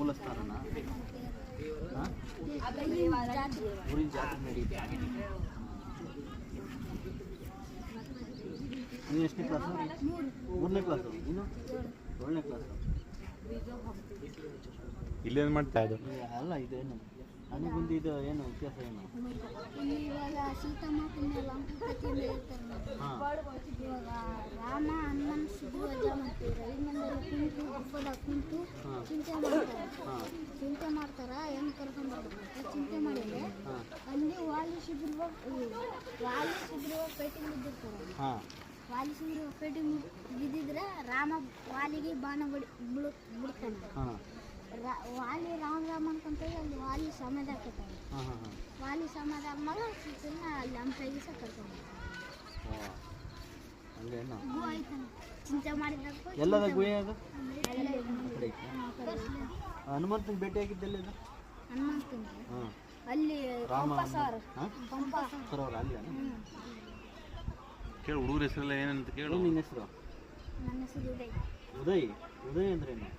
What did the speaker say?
ಮೂಲ ಸ್ಥಾನನ ಊರಿನ ಜಾತ್ರೆ ನಡೆಯುತ್ತೆ. ನೀನು ಎಷ್ಟನೇ ಕ್ಲಾಸು? 3ನೇ ಕ್ಲಾಸು. ನೀನು 7ನೇ ಕ್ಲಾಸು. ಇಲ್ಲೇನು ಮಾಡ್ತಾ ಇದ್ದು? ಅಲ್ಲ ಇದೇನು ನನಗೊಂದು ಇದು ಏನು ವ್ಯತ್ಯಾಸ ಏನು? ಇವಾಗ ಸೀತಮ್ಮನೆಲ್ಲ ಕಥೆಯಿಂದ ಹೇಳ್ತಾರೆ. ಇವಾಗ ರಾಮ ಹನುಮನ್ ಸಿದ್ಧರಾಜ ಮತ್ತು ರವಿಮಂದಿರ ಕುಂತು ಗುಪ್ಪದಾಗ ಕುಂತು ಚಿಂತೆ ಮಾಡ್ತಾರ ಹೆಂಗೆ ಕರ್ಕೊಂಡ್ಬರ್ಬೇಕು ಚಿಂತೆ ಮಾಡಿದ್ರೆ ಅಲ್ಲಿ ವಾಲಿ ಶಿಬಿರ ಪೇಟೆ ಬಿದ್ದಿರ್ತಾರೆ. ವಾಲಿ ಶಿಬಿರ ಪೇಟೆ ಬಿದ್ದಿದ್ರೆ ರಾಮ ವಾಲಿಗೆ ಬಾಣ ಬಿಡ್ತಾನೆ. ವಾಲಿ ರಾಮ ಅನ್ಕೊಂತ ಅಲ್ಲಿ ವಾಲಿ ಸಮಾಧಿ ಹಾಕತ್ತಾರೆ. ವಾಲಿ ಸಮಾಧಿ ಆದ್ಮೇಲೆ ಸೀತನ್ನ ಅಲ್ಲಿ ಹಂಪಿಗೆ ಸಹ ಕರ್ಕೊಂಡು ಗು ಆಯ್ತಾನೆ ಚಿಂತೆ ಮಾಡಿದಾಗ ಎಲ್ಲದ ಗುಹೆ ಅದು ಹನುಮಂತನ ಭೇಟಿ ಆಗಿದ್ದೆಲ್ಲ ಇದು ಹನುಮಂತನ ಅಲ್ಲಿ ಸರೋವರ ಅಲ್ಲಿ ಕೇಳು ಹುಡುಗರ ಹೆಸರೆಲ್ಲ ಏನಂತ ಕೇಳು. ನಿನ್ನ ಹೆಸರು? ನನ್ನ ಹೆಸರು ಉದಯ್. ಉದಯ್ ಉದಯ್ ಅಂದ್ರೇನು?